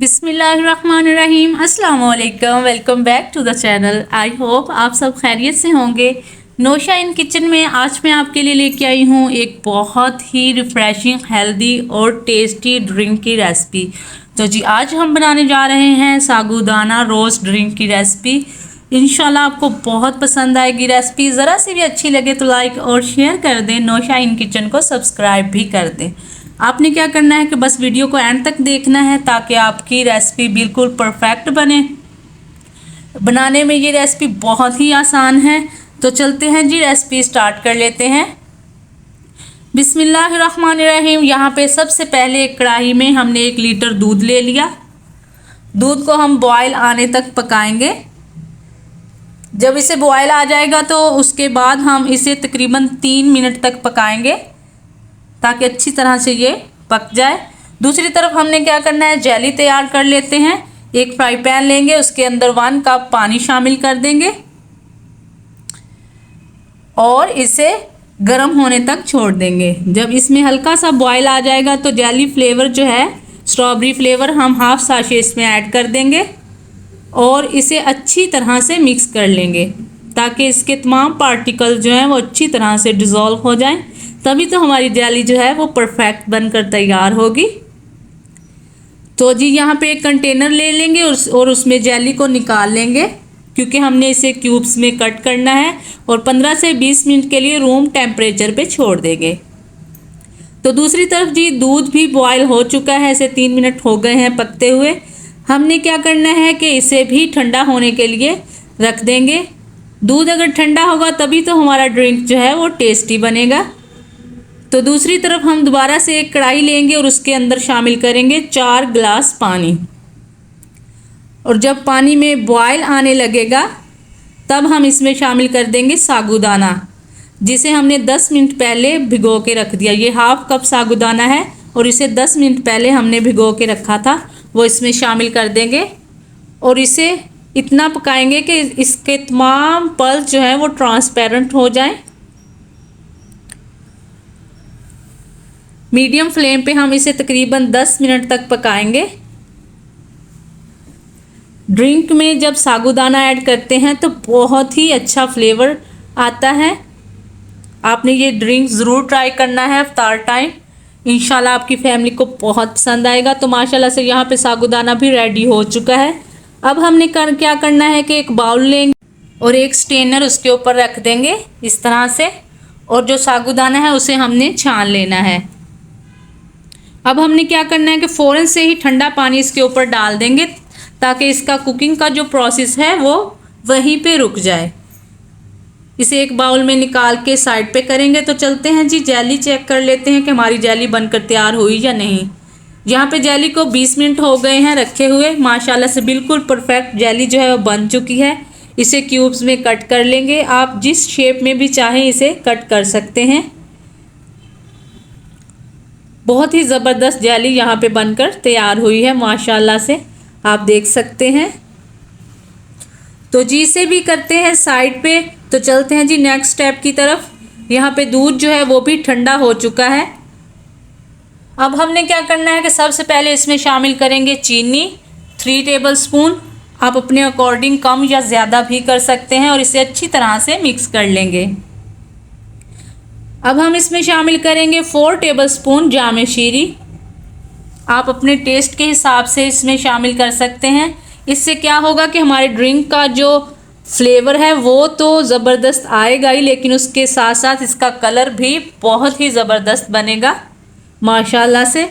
बिस्मिल्लाहिर्रहमानिर्रहीम। अस्सलाम वालेकुम। Welcome back to the channel. I hope आप सब खैरियत से होंगे। नोशा इन किचन में आज मैं आपके लिए लेके आई हूँ एक बहुत ही रिफ़्रेशिंग, हेल्दी और टेस्टी ड्रिंक की रेसिपी। तो जी आज हम बनाने जा रहे हैं साबूदाना रोज़ ड्रिंक की रेसिपी। इंशाल्लाह आपको बहुत पसंद आएगी रेसिपी। ज़रा सी भी अच्छी लगे तो लाइक और शेयर कर दें। नोशा इन किचन को सब्सक्राइब भी कर दें। आपने क्या करना है कि बस वीडियो को एंड तक देखना है ताकि आपकी रेसिपी बिल्कुल परफेक्ट बने। बनाने में ये रेसिपी बहुत ही आसान है। तो चलते हैं जी, रेसिपी स्टार्ट कर लेते हैं। बिस्मिल्लाहिर्रहमानिर्रहीम। यहाँ पे सबसे पहले एक कढ़ाई में हमने 1 लीटर दूध ले लिया। दूध को हम बॉयल आने तक पकाएंगे। जब इसे बॉयल आ जाएगा तो उसके बाद हम इसे तकरीबन 3 मिनट तक पकाएंगे ताकि अच्छी तरह से ये पक जाए। दूसरी तरफ हमने क्या करना है, जेली तैयार कर लेते हैं। एक फ्राई पैन लेंगे, उसके अंदर 1 कप पानी शामिल कर देंगे और इसे गर्म होने तक छोड़ देंगे। जब इसमें हल्का सा बॉयल आ जाएगा तो जेली फ्लेवर जो है, स्ट्रॉबेरी फ्लेवर, हम हाफ साशे इसमें ऐड कर देंगे और इसे अच्छी तरह से मिक्स कर लेंगे ताकि इसके तमाम पार्टिकल जो हैं वो अच्छी तरह से डिज़ोल्व हो जाएं। तभी तो हमारी जेली जो है वो परफेक्ट बनकर तैयार होगी। तो जी यहाँ पे एक कंटेनर ले लेंगे और उसमें जेली को निकाल लेंगे क्योंकि हमने इसे क्यूब्स में कट करना है और 15 से 20 मिनट के लिए रूम टेम्परेचर पे छोड़ देंगे। तो दूसरी तरफ जी दूध भी बॉयल हो चुका है, इसे 3 मिनट हो गए हैं पकते हुए। हमने क्या करना है कि इसे भी ठंडा होने के लिए रख देंगे। दूध अगर ठंडा होगा तभी तो हमारा ड्रिंक जो है वो टेस्टी बनेगा। तो दूसरी तरफ हम दोबारा से एक कढ़ाई लेंगे और उसके अंदर शामिल करेंगे 4 गिलास पानी। और जब पानी में बॉयल आने लगेगा तब हम इसमें शामिल कर देंगे साबूदाना, जिसे हमने 10 मिनट पहले भिगो के रख दिया। ये हाफ कप साबूदाना है और इसे 10 मिनट पहले हमने भिगो के रखा था, वो इसमें शामिल कर देंगे और इसे इतना पकाएंगे कि इसके तमाम पल्स जो हैं वो ट्रांसपेरेंट हो जाएं। मीडियम फ्लेम पे हम इसे तकरीबन 10 मिनट तक पकाएंगे। ड्रिंक में जब साबूदाना ऐड करते हैं तो बहुत ही अच्छा फ्लेवर आता है। आपने ये ड्रिंक ज़रूर ट्राई करना है इफ्तार टाइम। इंशाल्लाह आपकी फैमिली को बहुत पसंद आएगा। तो माशाल्लाह से यहाँ पे साबूदाना भी रेडी हो चुका है। अब हमने क्या करना है कि एक बाउल लेंगे और एक स्ट्रेनर उसके ऊपर रख देंगे इस तरह से, और जो साबूदाना है उसे हमने छान लेना है। अब हमने क्या करना है कि फ़ौरन से ही ठंडा पानी इसके ऊपर डाल देंगे ताकि इसका कुकिंग का जो प्रोसेस है वो वहीं पे रुक जाए। इसे एक बाउल में निकाल के साइड पे करेंगे। तो चलते हैं जी, जेली चेक कर लेते हैं कि हमारी जेली बनकर तैयार हुई या नहीं। यहाँ पे जेली को 20 मिनट हो गए हैं रखे हुए। माशाल्लाह से बिल्कुल परफेक्ट जेली जो है वो बन चुकी है। इसे क्यूब्स में कट कर लेंगे। आप जिस शेप में भी चाहें इसे कट कर सकते हैं। बहुत ही ज़बरदस्त जेली यहाँ पे बनकर तैयार हुई है माशाल्लाह से, आप देख सकते हैं। तो जी इसे भी करते हैं साइड पे। तो चलते हैं जी नेक्स्ट स्टेप की तरफ। यहाँ पे दूध जो है वो भी ठंडा हो चुका है। अब हमने क्या करना है कि सबसे पहले इसमें शामिल करेंगे चीनी 3 टेबलस्पून। आप अपने अकॉर्डिंग कम या ज़्यादा भी कर सकते हैं और इसे अच्छी तरह से मिक्स कर लेंगे। अब हम इसमें शामिल करेंगे 4 टेबलस्पून जामे शीरी। आप अपने टेस्ट के हिसाब से इसमें शामिल कर सकते हैं। इससे क्या होगा कि हमारे ड्रिंक का जो फ्लेवर है वो तो ज़बरदस्त आएगा ही, लेकिन उसके साथ साथ इसका कलर भी बहुत ही ज़बरदस्त बनेगा माशाल्लाह से।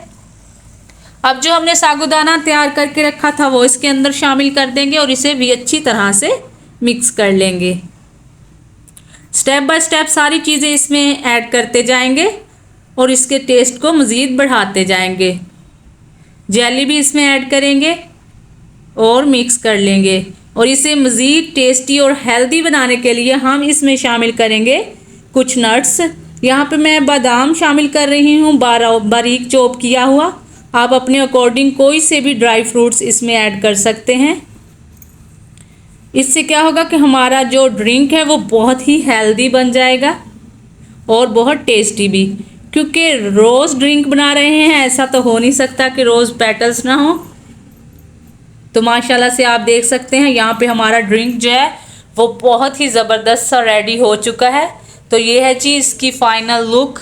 अब जो हमने साबूदाना तैयार करके रखा था वो इसके अंदर शामिल कर देंगे और इसे भी अच्छी तरह से मिक्स कर लेंगे। स्टेप बाय स्टेप सारी चीज़ें इसमें ऐड करते जाएंगे और इसके टेस्ट को मज़ीद बढ़ाते जाएंगे। जेली भी इसमें ऐड करेंगे और मिक्स कर लेंगे और इसे मज़ीद टेस्टी और हेल्दी बनाने के लिए हम इसमें शामिल करेंगे कुछ नट्स। यहाँ पे मैं बादाम शामिल कर रही हूँ, बारीक चॉप किया हुआ। आप अपने अकॉर्डिंग कोई से भी ड्राई फ्रूट्स इसमें ऐड कर सकते हैं। इससे क्या होगा कि हमारा जो ड्रिंक है वो बहुत ही हेल्दी बन जाएगा और बहुत टेस्टी भी, क्योंकि रोज़ ड्रिंक बना रहे हैं, ऐसा तो हो नहीं सकता कि रोज़ पेटल्स ना हो। तो माशाल्लाह से आप देख सकते हैं यहाँ पे हमारा ड्रिंक जो है वो बहुत ही ज़बरदस्त सा रेडी हो चुका है। तो ये है जी इसकी फाइनल लुक।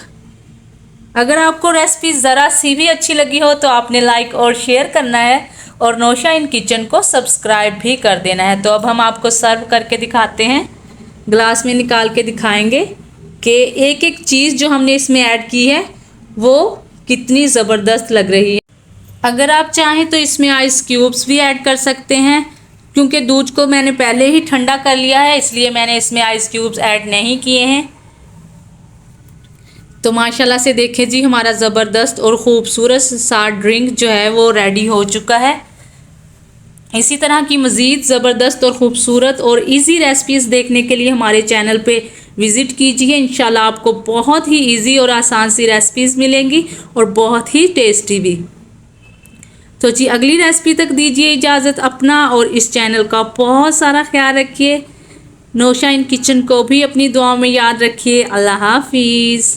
अगर आपको रेसिपी ज़रा सी भी अच्छी लगी हो तो आपने लाइक और शेयर करना है और नौशा इन किचन को सब्सक्राइब भी कर देना है। तो अब हम आपको सर्व करके दिखाते हैं, ग्लास में निकाल के दिखाएंगे कि एक एक चीज़ जो हमने इसमें ऐड की है वो कितनी ज़बरदस्त लग रही है। अगर आप चाहें तो इसमें आइस क्यूब्स भी ऐड कर सकते हैं, क्योंकि दूध को मैंने पहले ही ठंडा कर लिया है इसलिए मैंने इसमें आइस क्यूब्स ऐड नहीं किए हैं। तो माशाल्लाह से देखें जी हमारा ज़बरदस्त और ख़ूबसूरत सा ड्रिंक जो है वो रेडी हो चुका है। इसी तरह की मज़ीद ज़बरदस्त और ख़ूबसूरत और इजी रेसिपीज़ देखने के लिए हमारे चैनल पे विज़िट कीजिए। इंशाल्लाह आपको बहुत ही इजी और आसान सी रेसिपीज़ मिलेंगी और बहुत ही टेस्टी भी। तो जी अगली रेसिपी तक दीजिए इजाज़त। अपना और इस चैनल का बहुत सारा ख्याल रखिए। नौशा इन किचन को भी अपनी दुआ में याद रखिए। अल्लाह हाफिज़।